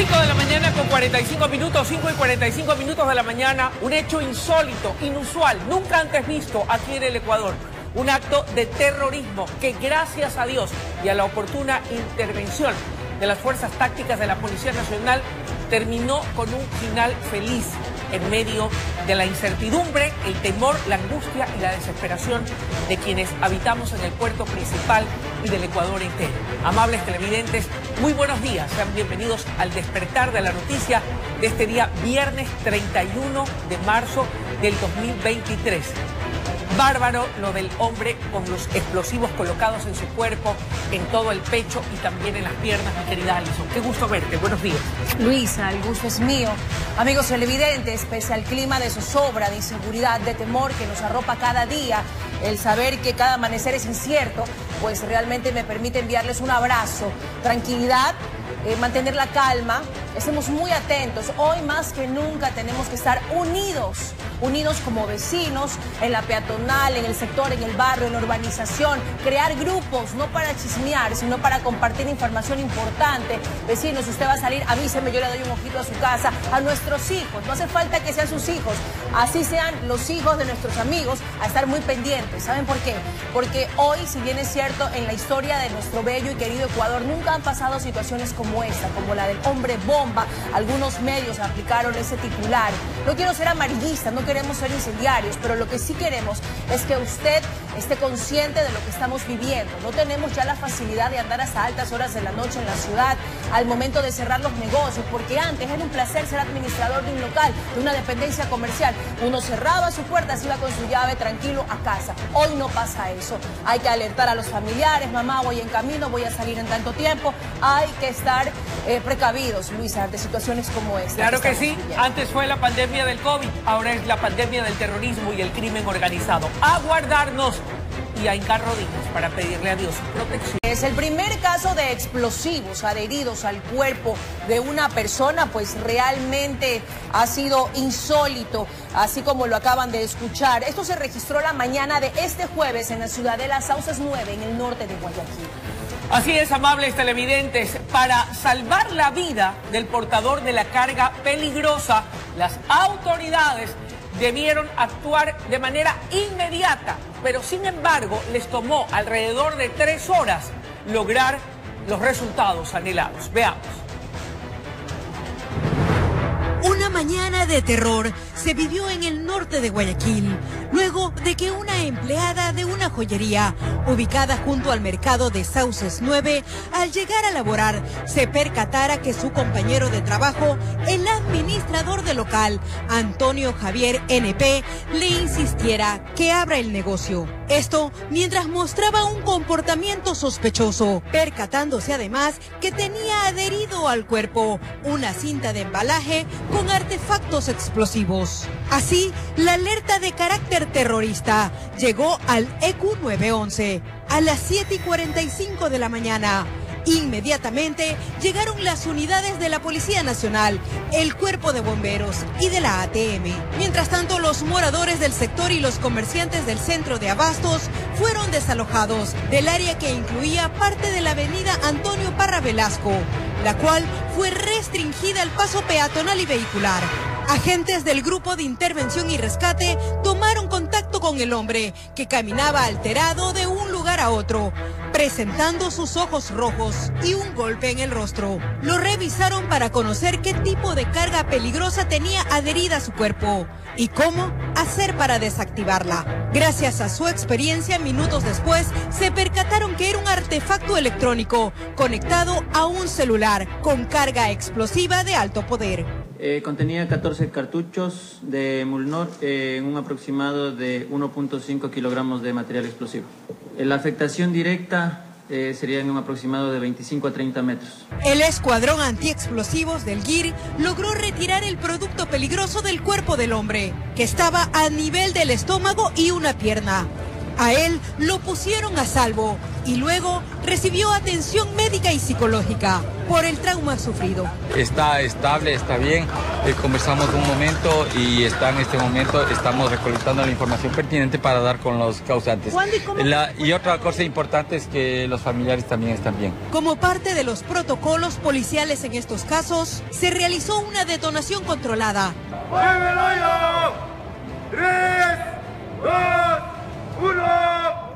5 de la mañana con 45 minutos, 5 y 45 minutos de la mañana, un hecho insólito, inusual, nunca antes visto aquí en el Ecuador. Un acto de terrorismo que gracias a Dios y a la oportuna intervención de las fuerzas tácticas de la Policía Nacional terminó con un final feliz en medio de la incertidumbre, el temor, la angustia y la desesperación de quienes habitamos en el puerto principal y del Ecuador entero. Amables televidentes, muy buenos días. Sean bienvenidos al despertar de la noticia de este día viernes 31 de marzo del 2023. Bárbaro lo del hombre con los explosivos colocados en su cuerpo, en todo el pecho y también en las piernas, mi querida Alison. Qué gusto verte, buenos días. Luisa, el gusto es mío. Amigos televidentes, pese al clima de zozobra, de inseguridad, de temor que nos arropa cada día, el saber que cada amanecer es incierto, pues realmente me permite enviarles un abrazo, tranquilidad, mantener la calma. Estemos muy atentos. Hoy más que nunca tenemos que estar unidos como vecinos, en la peatonal, en el sector, en el barrio, en la urbanización, crear grupos, no para chismear, sino para compartir información importante. Vecinos, si usted va a salir, avíseme, yo le doy un ojito a su casa, a nuestros hijos. No hace falta que sean sus hijos, así sean los hijos de nuestros amigos, a estar muy pendientes. ¿Saben por qué? Porque hoy, si bien es cierto, en la historia de nuestro bello y querido Ecuador, nunca han pasado situaciones como esta, como la del hombre bomba. Algunos medios aplicaron ese titular. No quiero ser amarillista, no queremos ser incendiarios, pero lo que sí queremos es que usted esté consciente de lo que estamos viviendo. No tenemos ya la facilidad de andar hasta altas horas de la noche en la ciudad, al momento de cerrar los negocios, porque antes era un placer ser administrador de un local, de una dependencia comercial. Uno cerraba su puerta, se iba con su llave tranquilo a casa. Hoy no pasa eso. Hay que alertar a los familiares: mamá, voy en camino, voy a salir en tanto tiempo. Hay que estar precavidos, Luisa, de situaciones como esta. Claro que sí. Antes fue la pandemia del COVID, ahora es la pandemia del terrorismo y el crimen organizado. A guardarnos y a hincar rodillas para pedirle a Dios protección. Es el primer caso de explosivos adheridos al cuerpo de una persona, pues realmente ha sido insólito, así como lo acaban de escuchar. Esto se registró la mañana de este jueves en la ciudadela Sauces 9, en el norte de Guayaquil. Así es, amables televidentes, para salvar la vida del portador de la carga peligrosa, las autoridades debieron actuar de manera inmediata, pero sin embargo les tomó alrededor de 3 horas lograr los resultados anhelados. Veamos. Una mañana de terror se vivió en el norte de Guayaquil, luego de que una empleada de una joyería ubicada junto al mercado de Sauces 9, al llegar a laborar, se percatara que su compañero de trabajo, el administrador del local, Antonio Javier NP, le insistiera que abra el negocio. Esto mientras mostraba un comportamiento sospechoso, percatándose además que tenía adherido al cuerpo una cinta de embalaje con artefactos explosivos. Así, la alerta de carácter terrorista llegó al EQ 911 a las 7:45 de la mañana. Inmediatamente llegaron las unidades de la Policía Nacional, el Cuerpo de Bomberos y de la ATM. Mientras tanto, los moradores del sector y los comerciantes del centro de abastos fueron desalojados del área que incluía parte de la avenida Antonio Parra Velasco, la cual fue restringida al paso peatonal y vehicular. Agentes del Grupo de Intervención y Rescate tomaron contacto con el hombre, que caminaba alterado de un lugar a otro, presentando sus ojos rojos y un golpe en el rostro. Lo revisaron para conocer qué tipo de carga peligrosa tenía adherida a su cuerpo y cómo hacer para desactivarla. Gracias a su experiencia, minutos después, se percataron que era un artefacto electrónico conectado a un celular con carga explosiva de alto poder. Contenía 14 cartuchos de Mulnor en un aproximado de 1.5 kilogramos de material explosivo. La afectación directa sería en un aproximado de 25 a 30 metros. El escuadrón antiexplosivos del GIR logró retirar el producto peligroso del cuerpo del hombre, que estaba a nivel del estómago y una pierna. A él lo pusieron a salvo y luego recibió atención médica y psicológica. por el trauma sufrido. Está estable, está bien. Conversamos un momento y en este momento estamos recolectando la información pertinente para dar con los causantes. Y otra cosa importante es que los familiares también están bien. Como parte de los protocolos policiales en estos casos, se realizó una detonación controlada. ¡Muévelo! 3, 2, 1...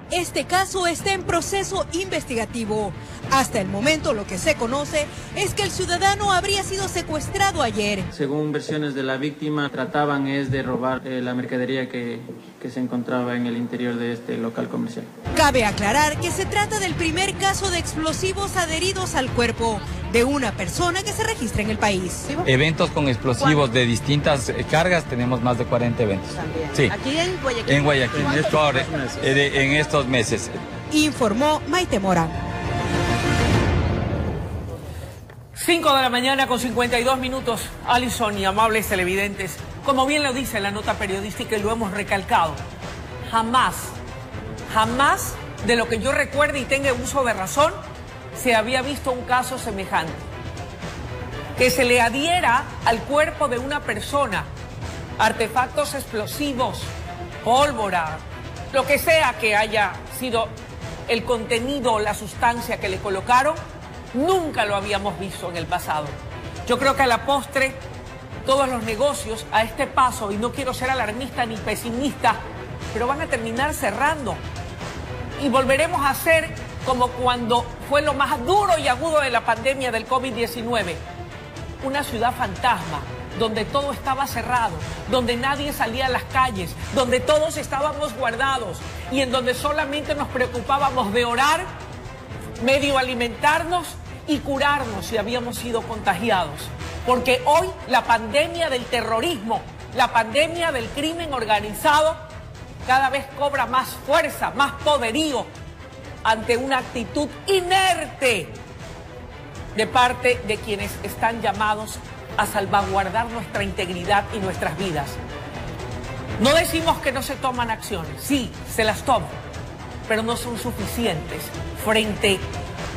Este caso está en proceso investigativo. Hasta el momento lo que se conoce es que el ciudadano habría sido secuestrado ayer. Según versiones de la víctima, trataban de robar la mercadería que se encontraba en el interior de este local comercial. Cabe aclarar que se trata del primer caso de explosivos adheridos al cuerpo de una persona que se registra en el país. Eventos con explosivos de distintas cargas, tenemos más de 40 eventos. También. Sí. ¿Aquí en Guayaquil? En Guayaquil, en estos meses. Informó Maite Mora. 5 de la mañana con 52 minutos, Alison y amables televidentes. Como bien lo dice la nota periodística y lo hemos recalcado, jamás de lo que yo recuerde y tenga uso de razón, se había visto un caso semejante. Que se le adhiera al cuerpo de una persona artefactos explosivos, pólvora, lo que sea que haya sido el contenido o la sustancia que le colocaron, nunca lo habíamos visto en el pasado. Yo creo que a la postre, todos los negocios a este paso, y no quiero ser alarmista ni pesimista, pero van a terminar cerrando. Y volveremos a ser como cuando fue lo más duro y agudo de la pandemia del COVID-19. Una ciudad fantasma, donde todo estaba cerrado, donde nadie salía a las calles, donde todos estábamos guardados y en donde solamente nos preocupábamos de orar, medio alimentarnos y curarnos si habíamos sido contagiados. Porque hoy la pandemia del terrorismo, la pandemia del crimen organizado, cada vez cobra más fuerza, más poderío ante una actitud inerte de parte de quienes están llamados a salvaguardar nuestra integridad y nuestras vidas. No decimos que no se toman acciones, sí, se las toman, pero no son suficientes frente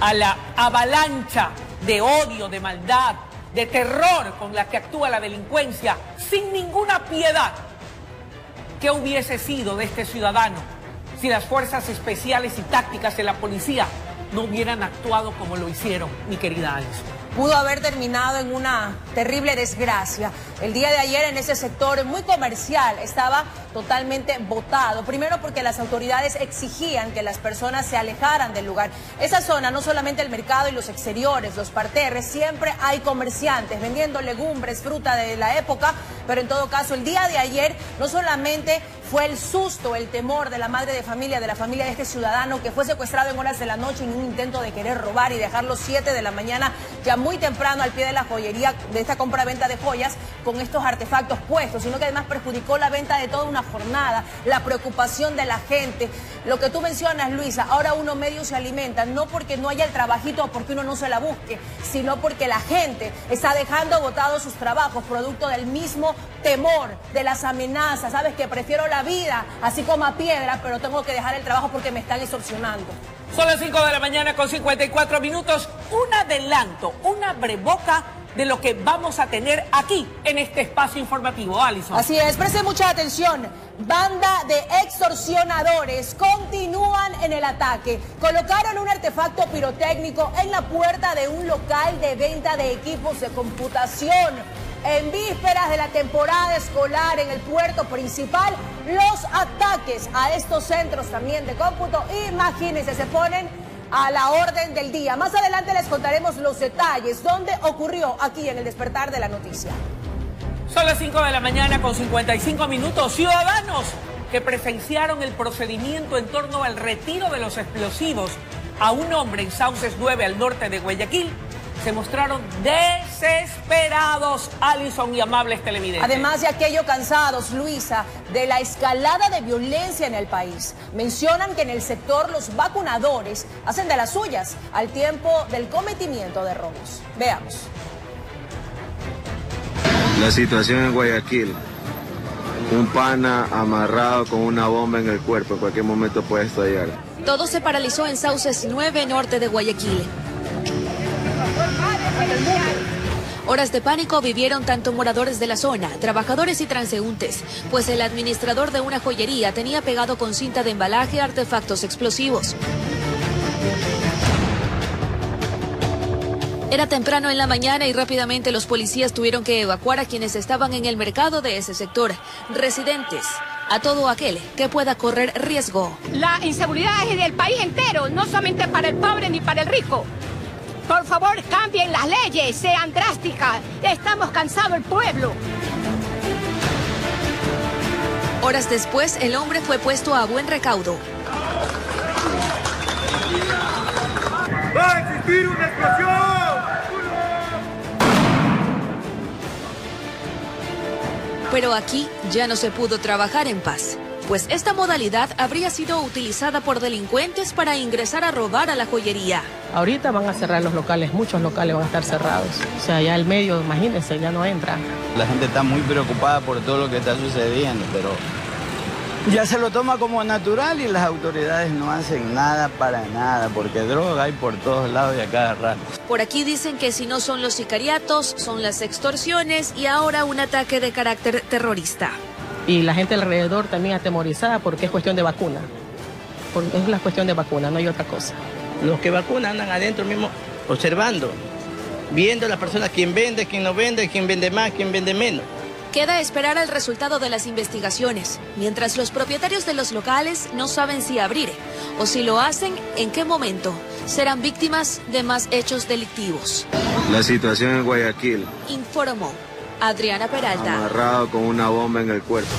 a la avalancha de odio, de maldad, de terror con la que actúa la delincuencia, sin ninguna piedad. ¿Qué hubiese sido de este ciudadano si las fuerzas especiales y tácticas de la policía no hubieran actuado como lo hicieron, mi querida Alison? Pudo haber terminado en una terrible desgracia. El día de ayer en ese sector muy comercial estaba totalmente botado. Primero porque las autoridades exigían que las personas se alejaran del lugar. Esa zona, no solamente el mercado y los exteriores, los parterres, siempre hay comerciantes vendiendo legumbres, fruta de la época, pero en todo caso el día de ayer no solamente fue el susto, el temor de la madre de familia, de la familia de este ciudadano que fue secuestrado en horas de la noche en un intento de querer robar y dejarlo 7 de la mañana, ya muy temprano al pie de la joyería de esta compra-venta de joyas con estos artefactos puestos, sino que además perjudicó la venta de toda una jornada, la preocupación de la gente. Lo que tú mencionas, Luisa, ahora uno medio se alimenta, no porque no haya el trabajito o porque uno no se la busque, sino porque la gente está dejando botados sus trabajos, producto del mismo temor, de las amenazas. Sabes que prefiero la vida, así como a piedra, pero tengo que dejar el trabajo porque me están extorsionando. Son las 5 de la mañana con 54 minutos. Un adelanto, una breboca de lo que vamos a tener aquí en este espacio informativo, Alison. Así es, presten mucha atención. Banda de extorsionadores continúan en el ataque. Colocaron un artefacto pirotécnico en la puerta de un local de venta de equipos de computación. En vísperas de la temporada escolar en el puerto principal, los ataques a estos centros también de cómputo, imagínense, se ponen a la orden del día. Más adelante les contaremos los detalles, dónde ocurrió aquí en el despertar de la noticia. Son las 5 de la mañana con 55 minutos. Ciudadanos que presenciaron el procedimiento en torno al retiro de los explosivos a un hombre en Sauces 9 al norte de Guayaquil se mostraron desesperados, Alison y amables televidentes. Además de aquello, cansados, Luisa, de la escalada de violencia en el país. Mencionan que en el sector los vacunadores hacen de las suyas al tiempo del cometimiento de robos. Veamos. La situación en Guayaquil. Un pana amarrado con una bomba en el cuerpo, en cualquier momento puede estallar. Todo se paralizó en Sauces 9, norte de Guayaquil. del mundo. Horas de pánico vivieron tanto moradores de la zona, trabajadores y transeúntes, pues el administrador de una joyería tenía pegado con cinta de embalaje artefactos explosivos. Era temprano en la mañana y rápidamente los policías tuvieron que evacuar a quienes estaban en el mercado de ese sector, residentes, a todo aquel que pueda correr riesgo. La inseguridad es del país entero, no solamente para el pobre ni para el rico. Por favor, cambien las leyes, sean drásticas. Estamos cansados el pueblo. Horas después, el hombre fue puesto a buen recaudo. ¡Va a existir una explosión! Pero aquí ya no se pudo trabajar en paz, pues esta modalidad habría sido utilizada por delincuentes para ingresar a robar a la joyería. Ahorita van a cerrar los locales, muchos locales van a estar cerrados. O sea, ya el medio, imagínense, ya no entra. La gente está muy preocupada por todo lo que está sucediendo, pero ya se lo toma como natural y las autoridades no hacen nada para nada, porque droga hay por todos lados y a cada rato. Por aquí dicen que si no son los sicariatos, son las extorsiones y ahora un ataque de carácter terrorista. Y la gente alrededor también atemorizada porque es cuestión de vacuna. Porque es la cuestión de vacuna, no hay otra cosa. Los que vacunan andan adentro mismo observando, viendo a las personas quién vende, quién no vende, quién vende más, quién vende menos. Queda esperar el resultado de las investigaciones, mientras los propietarios de los locales no saben si abrir o si lo hacen, en qué momento serán víctimas de más hechos delictivos. La situación en Guayaquil. Informó Adriana Peralta. Amarrado con una bomba en el cuerpo.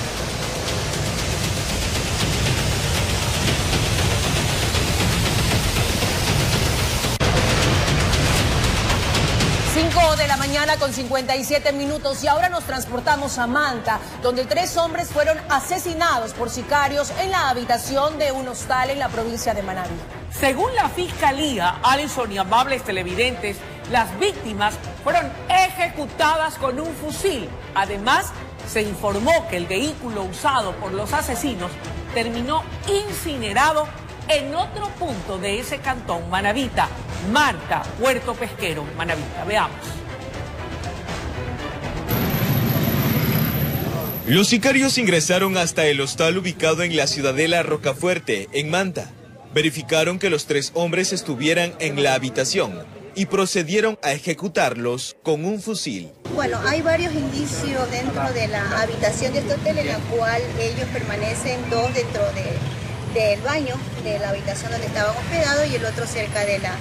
5 de la mañana con 57 minutos y ahora nos transportamos a Manta, donde 3 hombres fueron asesinados por sicarios en la habitación de un hostal en la provincia de Manabí. Según la Fiscalía, Alison y amables televidentes, las víctimas fueron ejecutadas con un fusil. Además, se informó que el vehículo usado por los asesinos terminó incinerado en otro punto de ese cantón manabita, Manta, Puerto Pesquero, Manabita. Veamos. Los sicarios ingresaron hasta el hostal ubicado en la ciudadela Rocafuerte, en Manta. Verificaron que los 3 hombres estuvieran en la habitación y procedieron a ejecutarlos con un fusil. Bueno, hay varios indicios dentro de la habitación de este hotel en la cual ellos permanecen, 2 dentro del baño de la habitación donde estaban hospedados y el otro cerca de la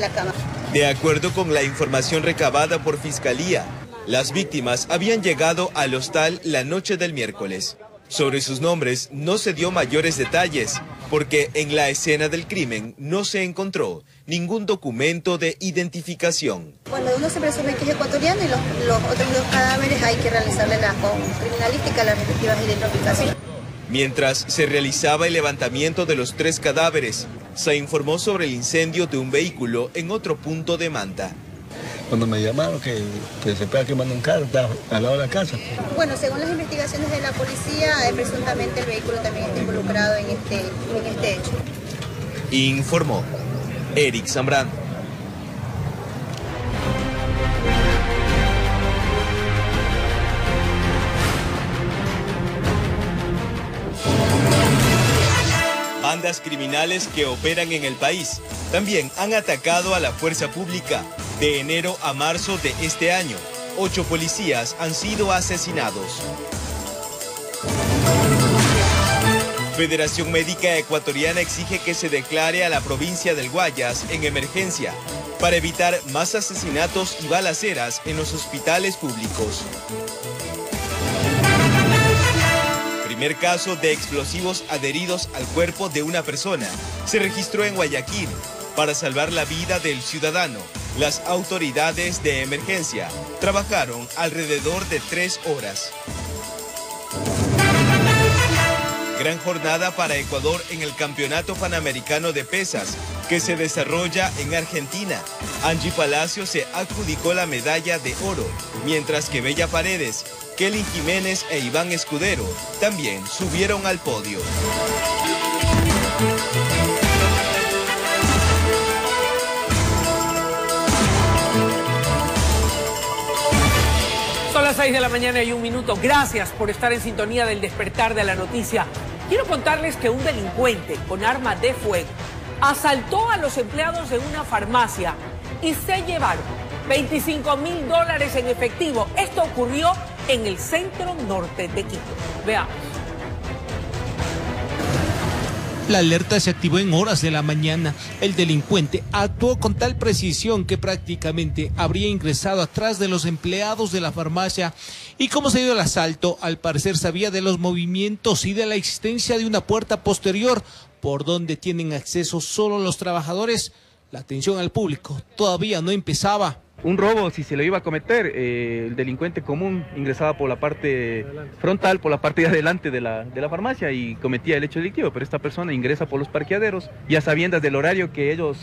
cama. De acuerdo con la información recabada por Fiscalía, las víctimas habían llegado al hostal la noche del miércoles. Sobre sus nombres no se dio mayores detalles, porque en la escena del crimen no se encontró ningún documento de identificación. Bueno, uno se presume que es ecuatoriano y los otros 2 cadáveres hay que realizarle con criminalística las respectivas identificaciones. Mientras se realizaba el levantamiento de los 3 cadáveres, se informó sobre el incendio de un vehículo en otro punto de Manta. Cuando me llamaron que se estaba quemando un carro, estaba al lado de la casa. Bueno, según las investigaciones de la policía, presuntamente el vehículo también está involucrado en este hecho. Informó Eric Zambrano. Bandas criminales que operan en el país también han atacado a la fuerza pública. De enero a marzo de este año, 8 policías han sido asesinados. Federación Médica Ecuatoriana exige que se declare a la provincia del Guayas en emergencia para evitar más asesinatos y balaceras en los hospitales públicos. Primer caso de explosivos adheridos al cuerpo de una persona se registró en Guayaquil. Para salvar la vida del ciudadano, las autoridades de emergencia trabajaron alrededor de 3 horas. Gran jornada para Ecuador en el Campeonato Panamericano de Pesas, que se desarrolla en Argentina. Angie Palacio se adjudicó la medalla de oro, mientras que Bella Paredes, Kelly Jiménez e Iván Escudero también subieron al podio. Son las 6 de la mañana y 1 minuto. Gracias por estar en sintonía del despertar de la noticia. Quiero contarles que un delincuente con arma de fuego asaltó a los empleados de una farmacia y se llevaron $25.000 en efectivo. Esto ocurrió en el centro norte de Quito. Veamos. La alerta se activó en horas de la mañana. El delincuente actuó con tal precisión que prácticamente habría ingresado atrás de los empleados de la farmacia. Y como se dio el asalto, al parecer sabía de los movimientos y de la existencia de una puerta posterior por donde tienen acceso solo los trabajadores. La atención al público todavía no empezaba. Un robo, si se lo iba a cometer, el delincuente común ingresaba por la parte frontal, por la parte de adelante de la farmacia y cometía el hecho delictivo, pero esta persona ingresa por los parqueaderos, ya sabiendas del horario que ellos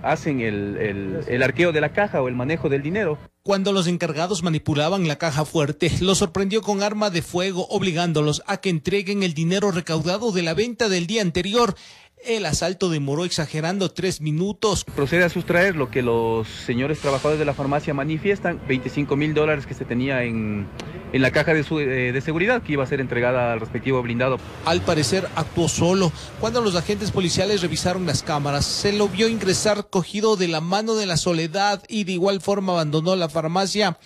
hacen el arqueo de la caja o el manejo del dinero. Cuando los encargados manipulaban la caja fuerte, los sorprendió con arma de fuego, obligándolos a que entreguen el dinero recaudado de la venta del día anterior. El asalto demoró exagerando 3 minutos. Procede a sustraer lo que los señores trabajadores de la farmacia manifiestan, $25.000 que se tenía en la caja de seguridad que iba a ser entregada al respectivo blindado. Al parecer actuó solo. Cuando los agentes policiales revisaron las cámaras, se lo vio ingresar cogido de la mano de la Soledad y de igual forma abandonó la farmacia.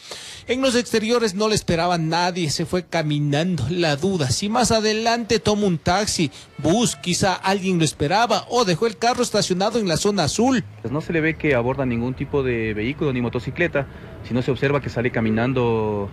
En los exteriores no le esperaba nadie, se fue caminando. La duda, si más adelante toma un taxi, bus, quizá alguien lo esperaba o dejó el carro estacionado en la zona azul. Pues no se le ve que aborda ningún tipo de vehículo ni motocicleta, sino se observa que sale caminando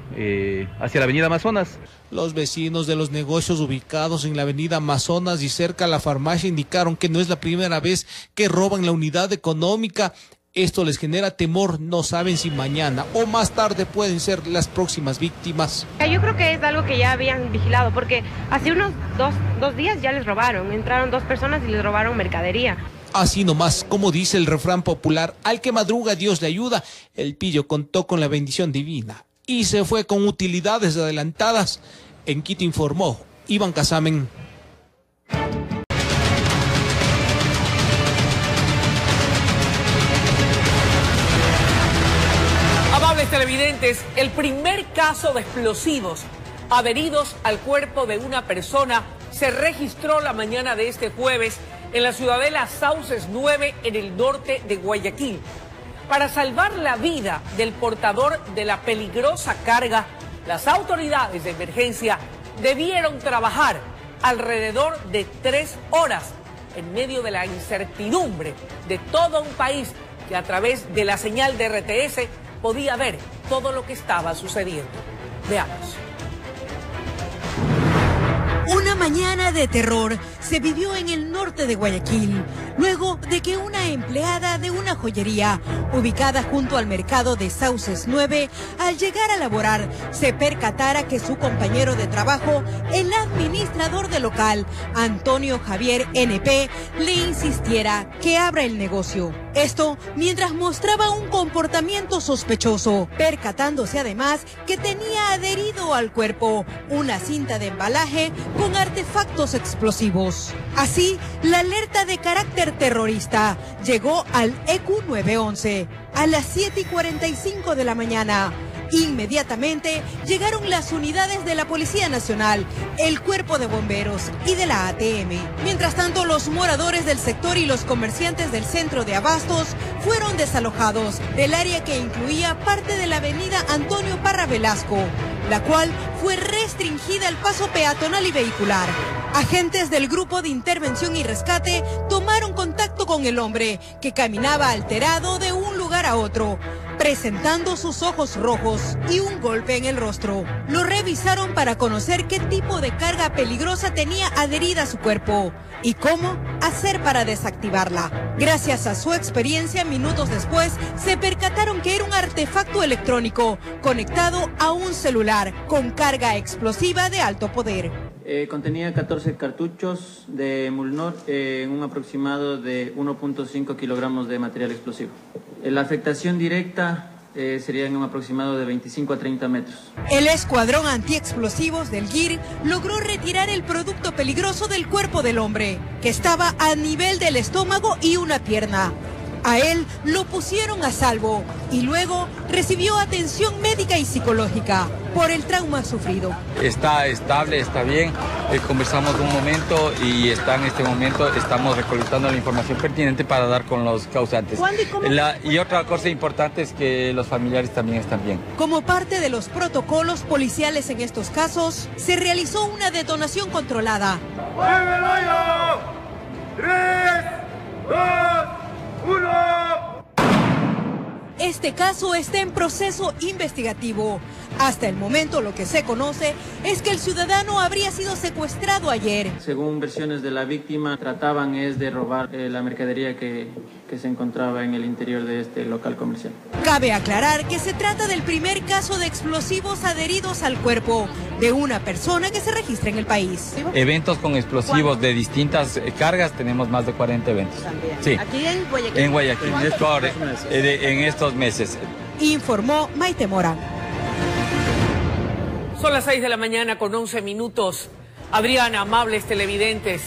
hacia la avenida Amazonas. Los vecinos de los negocios ubicados en la avenida Amazonas y cerca a la farmacia indicaron que no es la primera vez que roban la unidad económica. Esto les genera temor, no saben si mañana o más tarde pueden ser las próximas víctimas. Yo creo que es algo que ya habían vigilado, porque hace unos dos días ya les robaron, entraron 2 personas y les robaron mercadería. Así nomás, como dice el refrán popular, al que madruga Dios le ayuda. El pillo contó con la bendición divina y se fue con utilidades adelantadas. En Quito informó Iván Casamen. Televidentes, el primer caso de explosivos adheridos al cuerpo de una persona se registró la mañana de este jueves en la ciudadela Sauces 9 en el norte de Guayaquil. Para salvar la vida del portador de la peligrosa carga, las autoridades de emergencia debieron trabajar alrededor de 3 horas en medio de la incertidumbre de todo un país que a través de la señal de RTS podía ver todo lo que estaba sucediendo. Veamos. Una mañana de terror se vivió en el norte de Guayaquil, luego de que una empleada de una joyería ubicada junto al mercado de Sauces 9, al llegar a laborar, se percatara que su compañero de trabajo, el administrador del local, Antonio Javier NP, le insistiera que abra el negocio. Esto mientras mostraba un comportamiento sospechoso, percatándose además que tenía adherido al cuerpo una cinta de embalaje con artefactos explosivos. Así, la alerta de carácter terrorista llegó al EQ 911 a las 7:45 de la mañana. Inmediatamente llegaron las unidades de la Policía Nacional, el Cuerpo de Bomberos y de la ATM. Mientras tanto, los moradores del sector y los comerciantes del centro de abastos fueron desalojados del área que incluía parte de la avenida Antonio Parra Velasco, la cual fue restringida al paso peatonal y vehicular. Agentes del Grupo de Intervención y Rescate tomaron contacto con el hombre, que caminaba alterado de un lugar a otro, presentando sus ojos rojos y un golpe en el rostro. Lo revisaron para conocer qué tipo de carga peligrosa tenía adherida a su cuerpo y cómo hacer para desactivarla. Gracias a su experiencia, minutos después, se percataron que era un artefacto electrónico conectado a un celular con carga explosiva de alto poder. Contenía 14 cartuchos de Mulnor en un aproximado de 1.5 kilogramos de material explosivo. La afectación directa sería en un aproximado de 25 a 30 metros. El escuadrón antiexplosivos del GIR logró retirar el producto peligroso del cuerpo del hombre, que estaba a nivel del estómago y una pierna. A él lo pusieron a salvo y luego recibió atención médica y psicológica por el trauma sufrido. Está estable, está bien. Conversamos un momento y en este momento estamos recolectando la información pertinente para dar con los causantes. Y otra cosa importante es que los familiares también están bien. Como parte de los protocolos policiales en estos casos, se realizó una detonación controlada. ¡Mueve el hoyo! 3, 2, 1. Este caso está en proceso investigativo. Hasta el momento lo que se conoce es que el ciudadano habría sido secuestrado ayer. Según versiones de la víctima, trataban de robar la mercadería que se encontraba en el interior de este local comercial. Cabe aclarar que se trata del primer caso de explosivos adheridos al cuerpo de una persona que se registra en el país. Eventos con explosivos de distintas cargas, tenemos más de 40 eventos. También. Sí. ¿Aquí en Guayaquil? En Guayaquil, en estos meses. Informó Maite Mora. Son las 6 de la mañana con 11 minutos. Adriana, amables televidentes,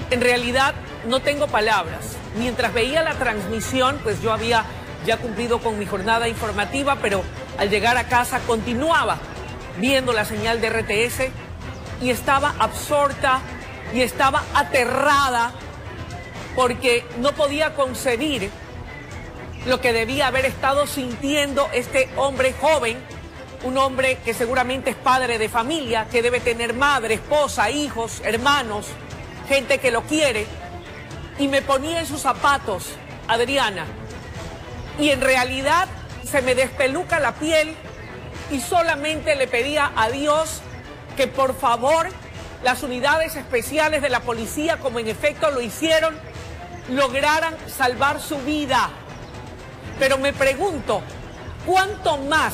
en realidad no tengo palabras. Mientras veía la transmisión, pues yo había ya cumplido con mi jornada informativa, pero al llegar a casa continuaba viendo la señal de RTS y estaba absorta y estaba aterrada porque no podía concebir lo que debía haber estado sintiendo este hombre joven, un hombre que seguramente es padre de familia, que debe tener madre, esposa, hijos, hermanos, gente que lo quiere. Y me ponía en sus zapatos, Adriana, y en realidad se me despeluca la piel y solamente le pedía a Dios que por favor las unidades especiales de la policía, como en efecto lo hicieron, lograran salvar su vida. Pero me pregunto, ¿cuánto más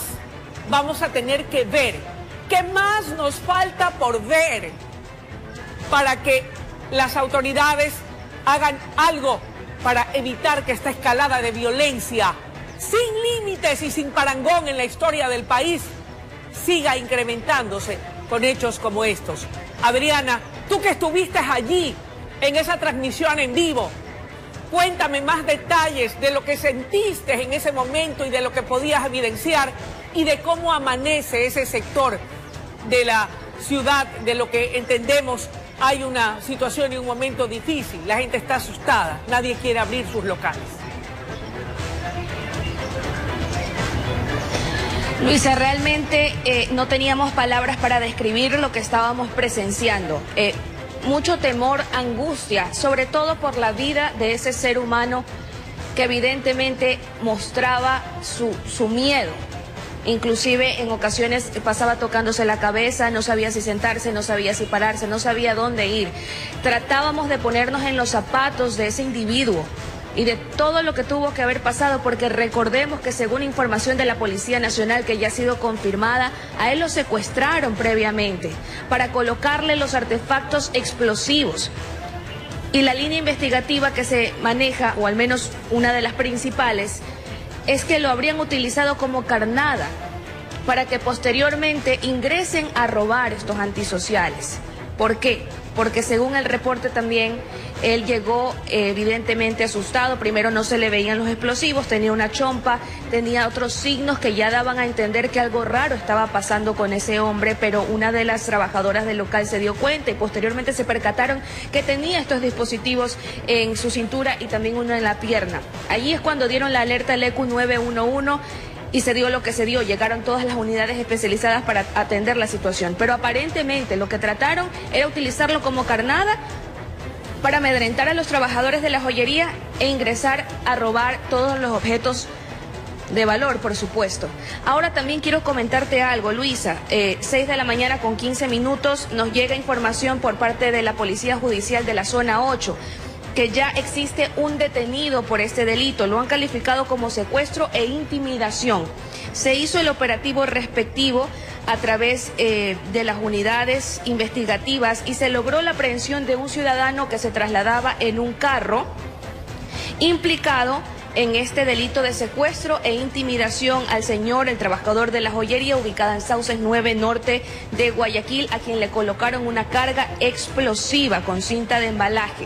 vamos a tener que ver? ¿Qué más nos falta por ver para que las autoridades hagan algo para evitar que esta escalada de violencia, sin límites y sin parangón en la historia del país, siga incrementándose con hechos como estos? Adriana, tú que estuviste allí en esa transmisión en vivo, cuéntame más detalles de lo que sentiste en ese momento y de lo que podías evidenciar y de cómo amanece ese sector de la ciudad, de lo que entendemos hay una situación y un momento difícil. La gente está asustada, nadie quiere abrir sus locales. Luisa, realmente no teníamos palabras para describir lo que estábamos presenciando. Mucho temor, angustia, sobre todo por la vida de ese ser humano que evidentemente mostraba su miedo. Inclusive en ocasiones pasaba tocándose la cabeza, no sabía si sentarse, no sabía si pararse, no sabía dónde ir. Tratábamos de ponernos en los zapatos de ese individuo y de todo lo que tuvo que haber pasado, porque recordemos que según información de la Policía Nacional, que ya ha sido confirmada, a él lo secuestraron previamente para colocarle los artefactos explosivos. Y la línea investigativa que se maneja, o al menos una de las principales, es que lo habrían utilizado como carnada para que posteriormente ingresen a robar estos antisociales. ¿Por qué? Porque según el reporte también, él llegó evidentemente asustado. Primero no se le veían los explosivos, tenía una chompa, tenía otros signos que ya daban a entender que algo raro estaba pasando con ese hombre, pero una de las trabajadoras del local se dio cuenta y posteriormente se percataron que tenía estos dispositivos en su cintura y también uno en la pierna. Allí es cuando dieron la alerta al ECU 911 y se dio lo que se dio. Llegaron todas las unidades especializadas para atender la situación, pero aparentemente lo que trataron era utilizarlo como carnada para amedrentar a los trabajadores de la joyería e ingresar a robar todos los objetos de valor, por supuesto. Ahora también quiero comentarte algo, Luisa. 6 de la mañana con 15 minutos nos llega información por parte de la Policía Judicial de la Zona 8 que ya existe un detenido por este delito. Lo han calificado como secuestro e intimidación. Se hizo el operativo respectivo a través de las unidades investigativas y se logró la aprehensión de un ciudadano que se trasladaba en un carro implicado en este delito de secuestro e intimidación al señor, el trabajador de la joyería ubicada en Sauces 9 Norte de Guayaquil, a quien le colocaron una carga explosiva con cinta de embalaje.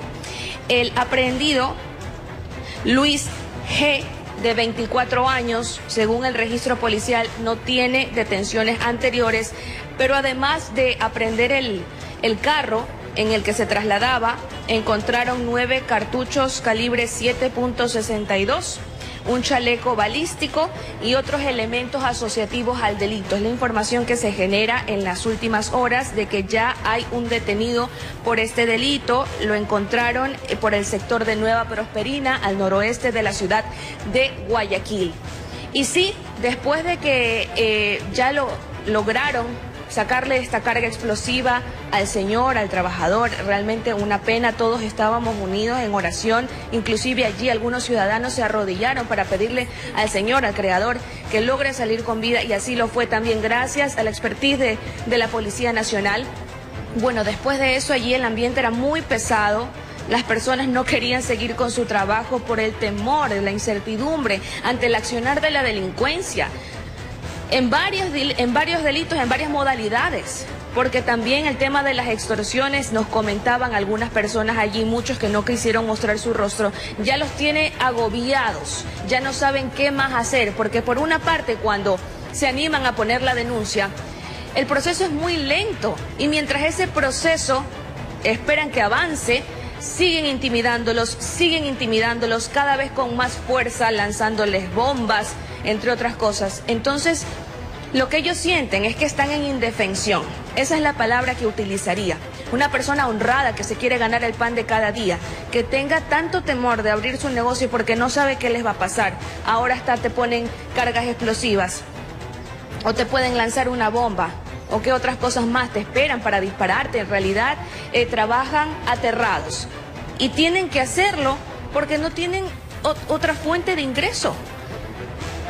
El aprehendido Luis G., de 24 años, según el registro policial, no tiene detenciones anteriores, pero además de apreender el carro en el que se trasladaba, encontraron 9 cartuchos calibre 7.62, un chaleco balístico y otros elementos asociativos al delito. Es la información que se genera en las últimas horas de que ya hay un detenido por este delito. Lo encontraron por el sector de Nueva Prosperina, al noroeste de la ciudad de Guayaquil. Y sí, después de que ya lo lograron sacarle esta carga explosiva al señor, al trabajador, realmente una pena. Todos estábamos unidos en oración, inclusive allí algunos ciudadanos se arrodillaron para pedirle al señor, al creador, que logre salir con vida, y así lo fue también gracias a la expertise de la Policía Nacional. Bueno, después de eso allí el ambiente era muy pesado. Las personas no querían seguir con su trabajo por el temor, la incertidumbre ante el accionar de la delincuencia. En varios delitos, en varias modalidades, porque también el tema de las extorsiones, nos comentaban algunas personas allí, muchos que no quisieron mostrar su rostro, ya los tiene agobiados, ya no saben qué más hacer, porque por una parte cuando se animan a poner la denuncia, el proceso es muy lento, y mientras ese proceso esperan que avance, siguen intimidándolos cada vez con más fuerza, lanzándoles bombas, entre otras cosas. Entonces, lo que ellos sienten es que están en indefensión. Esa es la palabra que utilizaría. Una persona honrada que se quiere ganar el pan de cada día, que tenga tanto temor de abrir su negocio porque no sabe qué les va a pasar. Ahora hasta te ponen cargas explosivas, o te pueden lanzar una bomba, o qué otras cosas más te esperan para dispararte. En realidad, trabajan aterrados. Y tienen que hacerlo porque no tienen otra fuente de ingreso.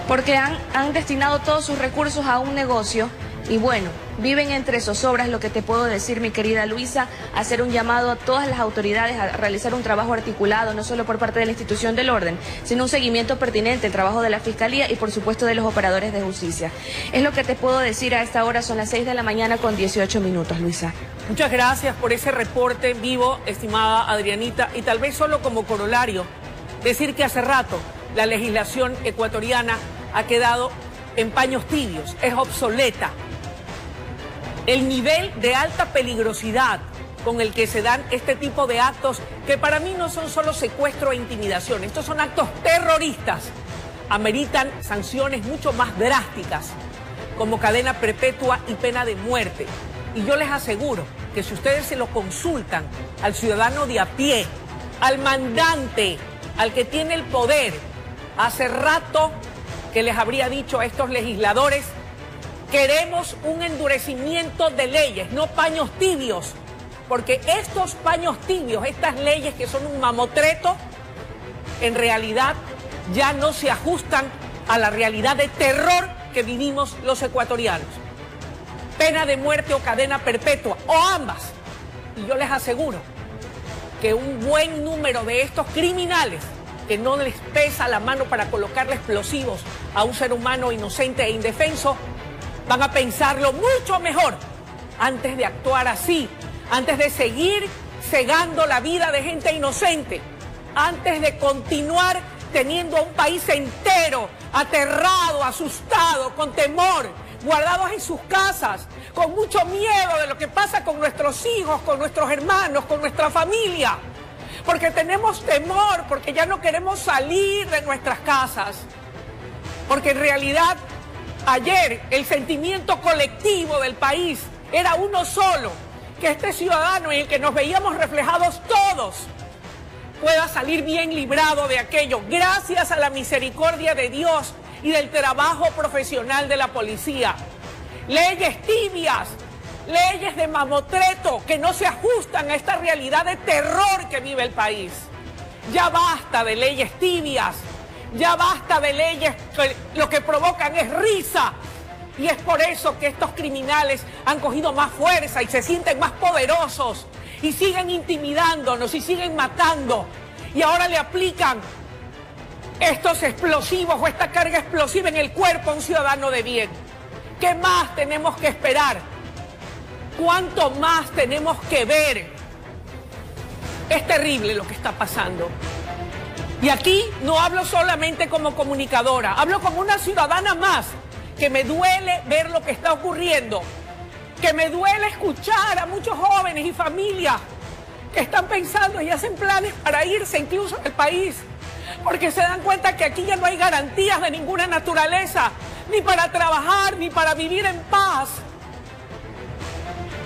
Porque han destinado todos sus recursos a un negocio y bueno, viven entre zozobras. Lo que te puedo decir, mi querida Luisa, hacer un llamado a todas las autoridades a realizar un trabajo articulado, no solo por parte de la institución del orden, sino un seguimiento pertinente, el trabajo de la Fiscalía y por supuesto de los operadores de justicia. Es lo que te puedo decir a esta hora, son las 6 de la mañana con 18 minutos, Luisa. Muchas gracias por ese reporte en vivo, estimada Adrianita, y tal vez solo como corolario, decir que hace rato la legislación ecuatoriana ha quedado en paños tibios, es obsoleta. El nivel de alta peligrosidad con el que se dan este tipo de actos, que para mí no son solo secuestro e intimidación, estos son actos terroristas, ameritan sanciones mucho más drásticas, como cadena perpetua y pena de muerte. Y yo les aseguro que si ustedes se lo consultan al ciudadano de a pie, al mandante, al que tiene el poder, hace rato que les habría dicho a estos legisladores: queremos un endurecimiento de leyes, no paños tibios, porque estos paños tibios, estas leyes que son un mamotreto, en realidad ya no se ajustan a la realidad de terror que vivimos los ecuatorianos. Pena de muerte o cadena perpetua, o ambas. Y yo les aseguro que un buen número de estos criminales que no les pesa la mano para colocarle explosivos a un ser humano inocente e indefenso, van a pensarlo mucho mejor antes de actuar así, antes de seguir cegando la vida de gente inocente, antes de continuar teniendo a un país entero aterrado, asustado, con temor, guardados en sus casas, con mucho miedo de lo que pasa con nuestros hijos, con nuestros hermanos, con nuestra familia. Porque tenemos temor, porque ya no queremos salir de nuestras casas. Porque en realidad, ayer el sentimiento colectivo del país era uno solo: que este ciudadano en el que nos veíamos reflejados todos pueda salir bien librado de aquello, gracias a la misericordia de Dios y del trabajo profesional de la policía. Leyes tibias, leyes de mamotreto que no se ajustan a esta realidad de terror que vive el país. Ya basta de leyes tibias, ya basta de leyes que lo que provocan es risa. Y es por eso que estos criminales han cogido más fuerza y se sienten más poderosos y siguen intimidándonos y siguen matando. Y ahora le aplican estos explosivos o esta carga explosiva en el cuerpo a un ciudadano de bien. ¿Qué más tenemos que esperar? ¿Cuánto más tenemos que ver? Es terrible lo que está pasando. Y aquí no hablo solamente como comunicadora, hablo como una ciudadana más, que me duele ver lo que está ocurriendo, que me duele escuchar a muchos jóvenes y familias que están pensando y hacen planes para irse incluso del país, porque se dan cuenta que aquí ya no hay garantías de ninguna naturaleza, ni para trabajar, ni para vivir en paz.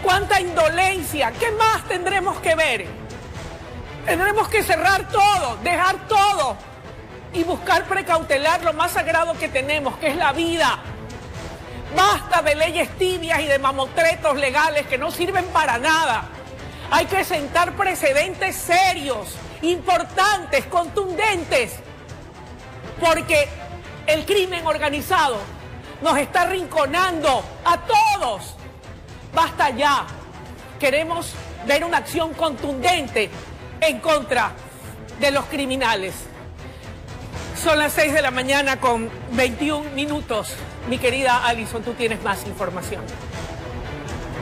¡Cuánta indolencia! ¿Qué más tendremos que ver? Tendremos que cerrar todo, dejar todo y buscar precautelar lo más sagrado que tenemos, que es la vida. Basta de leyes tibias y de mamotretos legales que no sirven para nada. Hay que sentar precedentes serios, importantes, contundentes, porque el crimen organizado nos está arrinconando a todos. Basta ya. Queremos ver una acción contundente en contra de los criminales. Son las 6 de la mañana con 21 minutos. Mi querida Alison, tú tienes más información.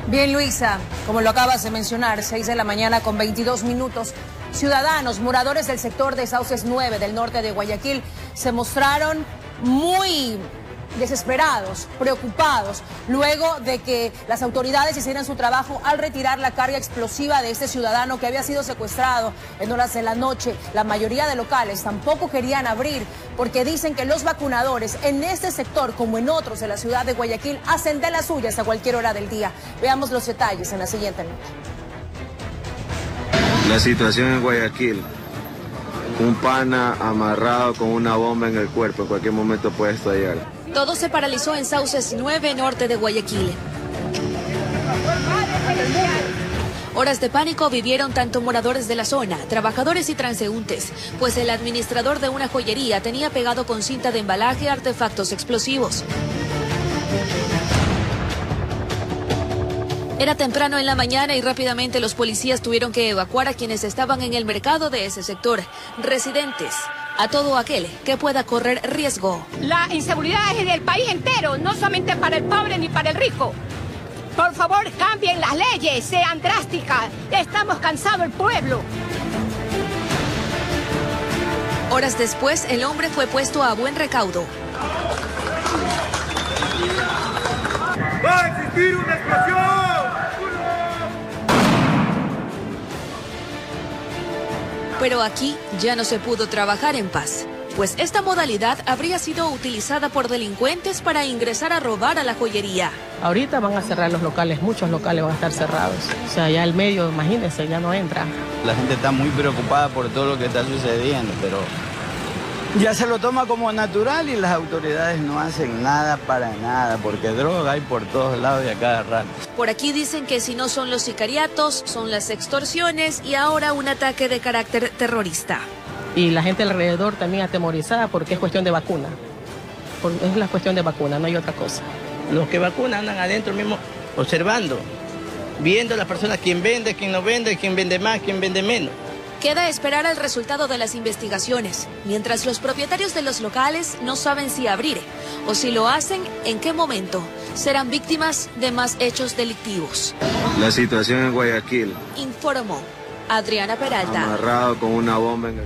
Bien, Luisa, como lo acabas de mencionar, 6 de la mañana con 22 minutos. Ciudadanos, moradores del sector de Sauces 9 del norte de Guayaquil, se mostraron muy desesperados, preocupados, luego de que las autoridades hicieran su trabajo al retirar la carga explosiva de este ciudadano que había sido secuestrado en horas de la noche. La mayoría de locales tampoco querían abrir porque dicen que los vacunadores en este sector, como en otros de la ciudad de Guayaquil, hacen de las suyas a cualquier hora del día. Veamos los detalles en la siguiente nota. La situación en Guayaquil. Un pana amarrado con una bomba en el cuerpo, en cualquier momento puede estallar. Todo se paralizó en Sauces 9, norte de Guayaquil. Horas de pánico vivieron tanto moradores de la zona, trabajadores y transeúntes, pues el administrador de una joyería tenía pegado con cinta de embalaje artefactos explosivos. Era temprano en la mañana y rápidamente los policías tuvieron que evacuar a quienes estaban en el mercado de ese sector, residentes, a todo aquel que pueda correr riesgo. La inseguridad es del país entero, no solamente para el pobre ni para el rico. Por favor, cambien las leyes, sean drásticas. Estamos cansados el pueblo. Horas después, el hombre fue puesto a buen recaudo. ¡Va a existir una explosión! Pero aquí ya no se pudo trabajar en paz, pues esta modalidad habría sido utilizada por delincuentes para ingresar a robar a la joyería. Ahorita van a cerrar los locales, muchos locales van a estar cerrados. O sea, ya el medio, imagínense, ya no entra. La gente está muy preocupada por todo lo que está sucediendo, pero ya se lo toma como natural y las autoridades no hacen nada para nada, porque droga hay por todos lados y a cada rato. Por aquí dicen que si no son los sicariatos, son las extorsiones y ahora un ataque de carácter terrorista. Y la gente alrededor también atemorizada porque es cuestión de vacuna. Es la cuestión de vacuna, no hay otra cosa. Los que vacunan andan adentro mismo observando, viendo a las personas quién vende, quién no vende, quién vende más, quién vende menos. Queda esperar el resultado de las investigaciones, mientras los propietarios de los locales no saben si abrir o si lo hacen, en qué momento serán víctimas de más hechos delictivos. La situación en Guayaquil. Informó Adriana Peralta. Amarrado con una bomba en el...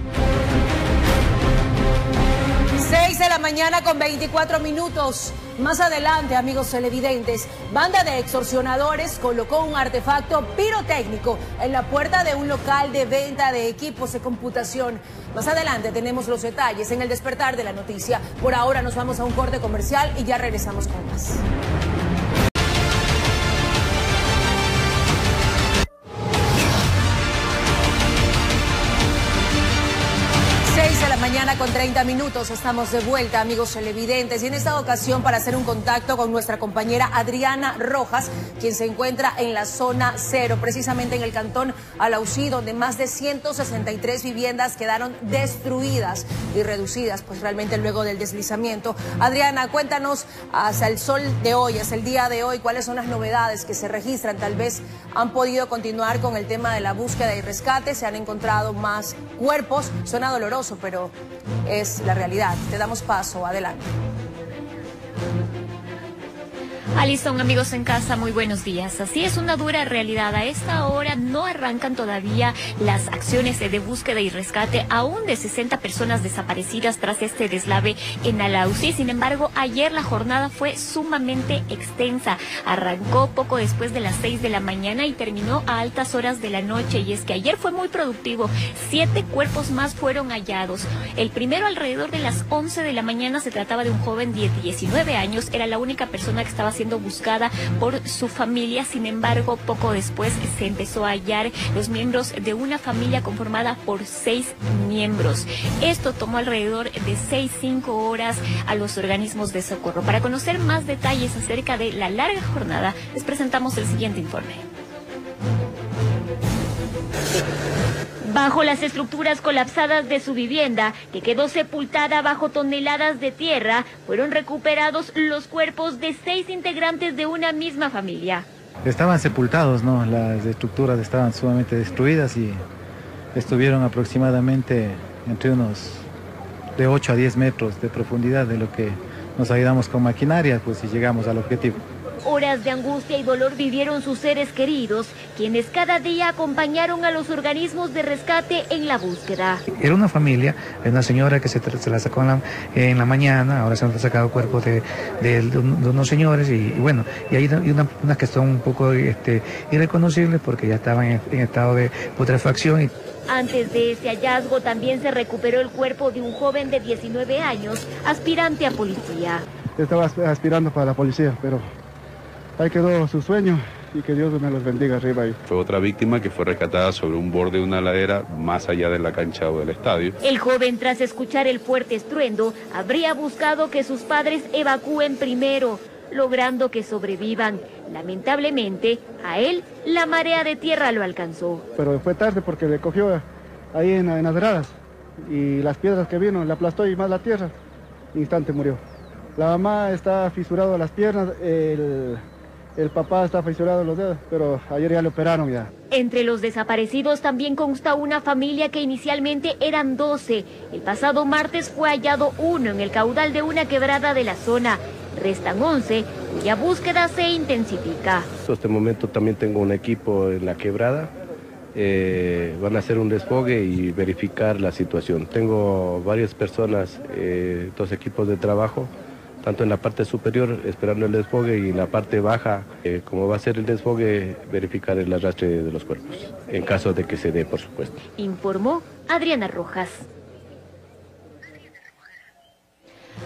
6 de la mañana con 24 minutos. Más adelante, amigos televidentes, banda de extorsionadores colocó un artefacto pirotécnico en la puerta de un local de venta de equipos de computación. Más adelante tenemos los detalles en el despertar de la noticia. Por ahora nos vamos a un corte comercial y ya regresamos con más. 6 de la mañana con 30 minutos, estamos de vuelta, amigos televidentes, y en esta ocasión para hacer un contacto con nuestra compañera Adriana Rojas, quien se encuentra en la zona 0, precisamente en el cantón Alausí, donde más de 163 viviendas quedaron destruidas y reducidas, pues realmente luego del deslizamiento. Adriana, cuéntanos hasta el sol de hoy, hasta el día de hoy, cuáles son las novedades que se registran. Tal vez han podido continuar con el tema de la búsqueda y rescate, se han encontrado más cuerpos, suena doloroso, pero es la realidad. Te damos paso, adelante. Alison, amigos en casa, muy buenos días. Así es, una dura realidad. A esta hora no arrancan todavía las acciones de búsqueda y rescate aún de 60 personas desaparecidas tras este deslave en Alausí. Sin embargo, ayer la jornada fue sumamente extensa. Arrancó poco después de las 6 de la mañana y terminó a altas horas de la noche. Y es que ayer fue muy productivo. 7 cuerpos más fueron hallados. El primero alrededor de las 11 de la mañana. Se trataba de un joven de 19 años. Era la única persona que estaba siendo buscada por su familia. Sin embargo, poco después se empezó a hallar los miembros de una familia conformada por 6 miembros. Esto tomó alrededor de 6-5 horas a los organismos de socorro. Para conocer más detalles acerca de la larga jornada, les presentamos el siguiente informe. Bajo las estructuras colapsadas de su vivienda, que quedó sepultada bajo toneladas de tierra, fueron recuperados los cuerpos de 6 integrantes de una misma familia. Estaban sepultados, ¿no? Las estructuras estaban sumamente destruidas y estuvieron aproximadamente entre unos de 8 a 10 metros de profundidad, de lo que nos ayudamos con maquinaria, pues y llegamos al objetivo. Horas de angustia y dolor vivieron sus seres queridos, quienes cada día acompañaron a los organismos de rescate en la búsqueda. Era una familia, una señora que se la sacó en la mañana, ahora se han sacado cuerpos de unos señores y bueno, y hay unas que son un poco irreconocibles porque ya estaban en estado de putrefacción. Antes de ese hallazgo también se recuperó el cuerpo de un joven de 19 años, aspirante a policía. Estaba aspirando para la policía, pero ahí quedó su sueño y que Dios me los bendiga arriba ahí. Fue otra víctima que fue rescatada sobre un borde de una ladera más allá de la cancha o del estadio. El joven, tras escuchar el fuerte estruendo, habría buscado que sus padres evacúen primero, logrando que sobrevivan. Lamentablemente, a él la marea de tierra lo alcanzó. Pero fue tarde porque le cogió ahí en las gradas y las piedras que vino le aplastó y más la tierra. Instante murió. La mamá está fisurado las piernas, el papá está fisurado los dedos, pero ayer ya le operaron ya. Entre los desaparecidos también consta una familia que inicialmente eran 12. El pasado martes fue hallado uno en el caudal de una quebrada de la zona. Restan 11, cuya búsqueda se intensifica. En este momento también tengo un equipo en la quebrada. Van a hacer un desfogue y verificar la situación. Tengo varias personas, 2 equipos de trabajo, tanto en la parte superior esperando el desfogue y en la parte baja, como va a ser el desfogue, verificar el arrastre de los cuerpos, en caso de que se dé, por supuesto. Informó Adriana Rojas.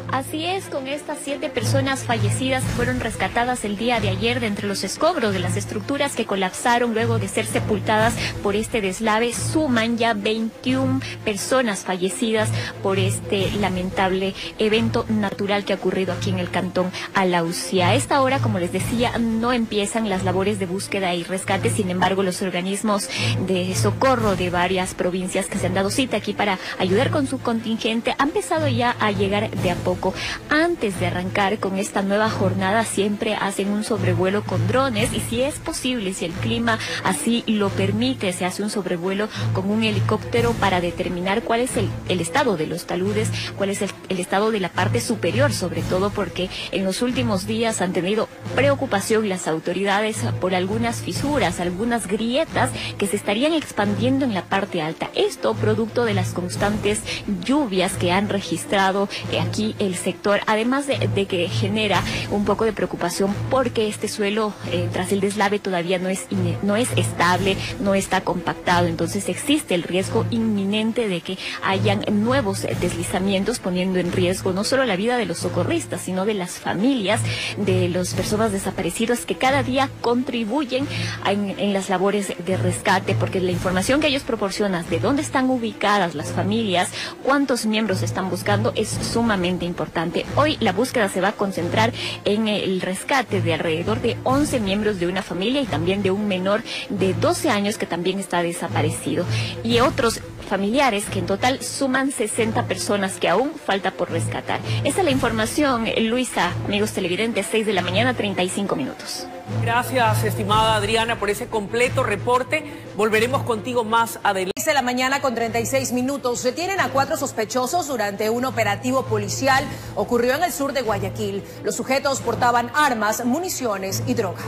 Así es, con estas 7 personas fallecidas que fueron rescatadas el día de ayer de entre los escombros de las estructuras que colapsaron luego de ser sepultadas por este deslave, suman ya 21 personas fallecidas por este lamentable evento natural que ha ocurrido aquí en el cantón Alausí. A esta hora, como les decía, no empiezan las labores de búsqueda y rescate. Sin embargo, los organismos de socorro de varias provincias que se han dado cita aquí para ayudar con su contingente han empezado ya a llegar de a poco. Antes de arrancar con esta nueva jornada siempre hacen un sobrevuelo con drones y si es posible, si el clima así lo permite, se hace un sobrevuelo con un helicóptero para determinar cuál es el estado de los taludes, cuál es el estado de la parte superior, sobre todo porque en los últimos días han tenido preocupación las autoridades por algunas fisuras, algunas grietas que se estarían expandiendo en la parte alta. Esto producto de las constantes lluvias que han registrado aquí el sector, además de que genera un poco de preocupación porque este suelo tras el deslave todavía no es estable, no está compactado, entonces existe el riesgo inminente de que hayan nuevos deslizamientos poniendo en riesgo no solo la vida de los socorristas, sino de las familias, de las personas desaparecidas que cada día contribuyen en las labores de rescate, porque la información que ellos proporcionan de dónde están ubicadas las familias, cuántos miembros están buscando es sumamente importante. Hoy la búsqueda se va a concentrar en el rescate de alrededor de 11 miembros de una familia y también de un menor de 12 años que también está desaparecido. Y otros familiares, que en total suman 60 personas que aún falta por rescatar. Esa es la información, Luisa, amigos televidentes, 6 de la mañana, 35 minutos. Gracias, estimada Adriana, por ese completo reporte. Volveremos contigo más adelante. 6 de la mañana con 36 minutos. Detienen a 4 sospechosos durante un operativo policial. Ocurrió en el sur de Guayaquil. Los sujetos portaban armas, municiones y droga.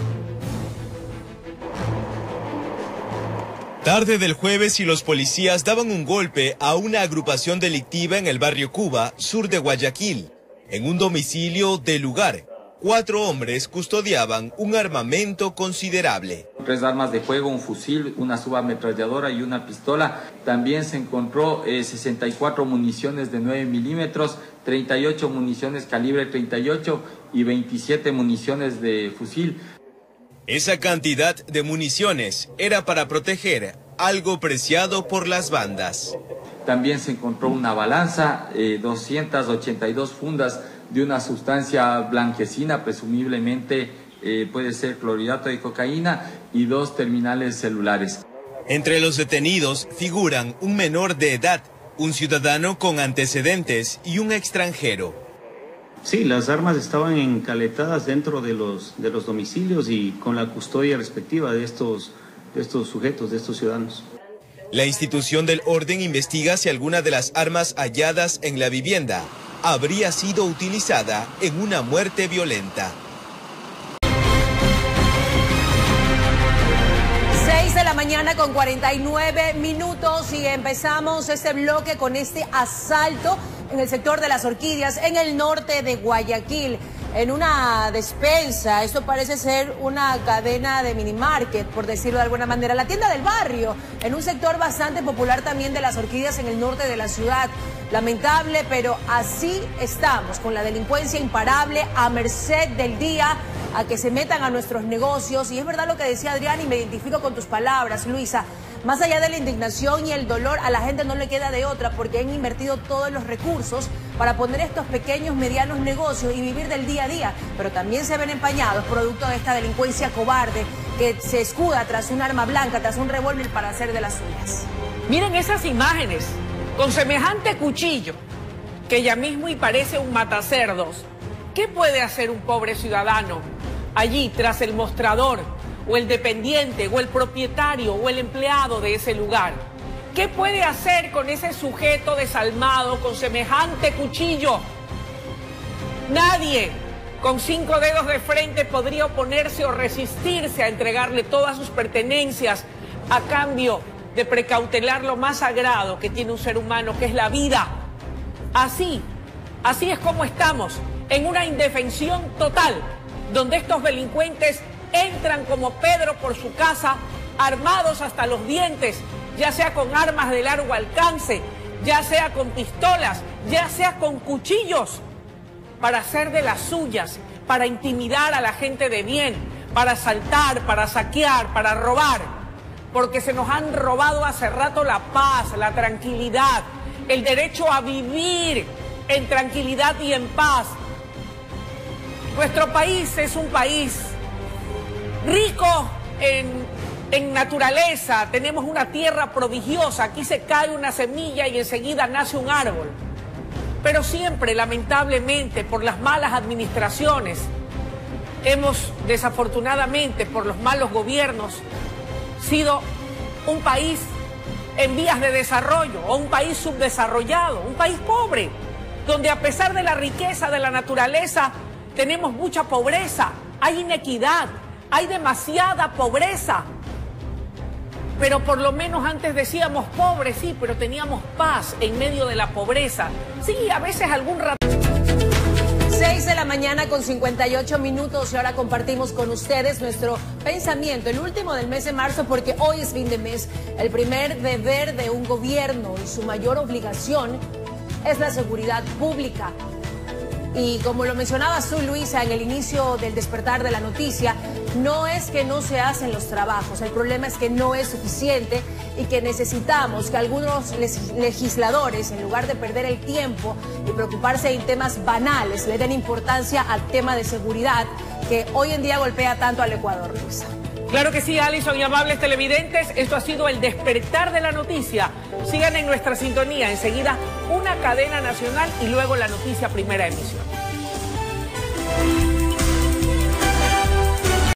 Tarde del jueves y los policías daban un golpe a una agrupación delictiva en el barrio Cuba, sur de Guayaquil. En un domicilio del lugar, 4 hombres custodiaban un armamento considerable. 3 armas de fuego, un fusil, una subametralladora y una pistola. También se encontró 64 municiones de 9 milímetros, 38 municiones calibre 38 y 27 municiones de fusil. Esa cantidad de municiones era para proteger algo preciado por las bandas. También se encontró una balanza, 282 fundas de una sustancia blanquecina, presumiblemente puede ser clorhidrato de cocaína, y 2 terminales celulares. Entre los detenidos figuran un menor de edad, un ciudadano con antecedentes y un extranjero. Sí, las armas estaban encaletadas dentro de los domicilios y con la custodia respectiva de estos sujetos, de estos ciudadanos. La institución del orden investiga si alguna de las armas halladas en la vivienda habría sido utilizada en una muerte violenta. 6 de la mañana con 49 minutos y empezamos este bloque con este asalto en el sector de las Orquídeas, en el norte de Guayaquil, en una despensa. Esto parece ser una cadena de minimarket, por decirlo de alguna manera, la tienda del barrio, en un sector bastante popular también de las Orquídeas en el norte de la ciudad. Lamentable, pero así estamos, con la delincuencia imparable, a merced del día, a que se metan a nuestros negocios. Y es verdad lo que decía Adrián, y me identifico con tus palabras, Luisa. Más allá de la indignación y el dolor, a la gente no le queda de otra, porque han invertido todos los recursos para poner estos pequeños, medianos negocios y vivir del día a día. Pero también se ven empañados producto de esta delincuencia cobarde que se escuda tras un arma blanca, tras un revólver para hacer de las suyas. Miren esas imágenes, con semejante cuchillo, que ya mismo y parece un matacerdos. ¿Qué puede hacer un pobre ciudadano allí tras el mostrador, o el dependiente, o el propietario, o el empleado de ese lugar? ¿Qué puede hacer con ese sujeto desalmado con semejante cuchillo? Nadie con 5 dedos de frente podría oponerse o resistirse a entregarle todas sus pertenencias a cambio de precautelar lo más sagrado que tiene un ser humano, que es la vida. Así es como estamos, en una indefensión total, donde estos delincuentes entran como Pedro por su casa, armados hasta los dientes, ya sea con armas de largo alcance, ya sea con pistolas, ya sea con cuchillos, para hacer de las suyas, para intimidar a la gente de bien, para asaltar, para saquear, para robar, porque se nos han robado hace rato la paz, la tranquilidad, el derecho a vivir en tranquilidad y en paz. Nuestro país es un país rico en naturaleza, tenemos una tierra prodigiosa, aquí se cae una semilla y enseguida nace un árbol. Pero siempre, lamentablemente, por las malas administraciones, hemos, desafortunadamente, por los malos gobiernos, sido un país en vías de desarrollo o un país subdesarrollado, un país pobre, donde a pesar de la riqueza de la naturaleza, tenemos mucha pobreza, hay inequidad, hay demasiada pobreza. Pero por lo menos antes decíamos pobres, sí, pero teníamos paz en medio de la pobreza. Sí, a veces algún rato. 6 de la mañana con 58 minutos y ahora compartimos con ustedes nuestro pensamiento, el último del mes de marzo, porque hoy es fin de mes. El primer deber de un gobierno y su mayor obligación es la seguridad pública. Y como lo mencionabas tú, Luisa, en el inicio del despertar de la noticia, no es que no se hacen los trabajos, el problema es que no es suficiente y que necesitamos que algunos legisladores, en lugar de perder el tiempo y preocuparse en temas banales, le den importancia al tema de seguridad que hoy en día golpea tanto al Ecuador, Luisa. Claro que sí, Alison y amables televidentes, esto ha sido el despertar de la noticia. Sigan en nuestra sintonía, enseguida una cadena nacional y luego la noticia primera emisión.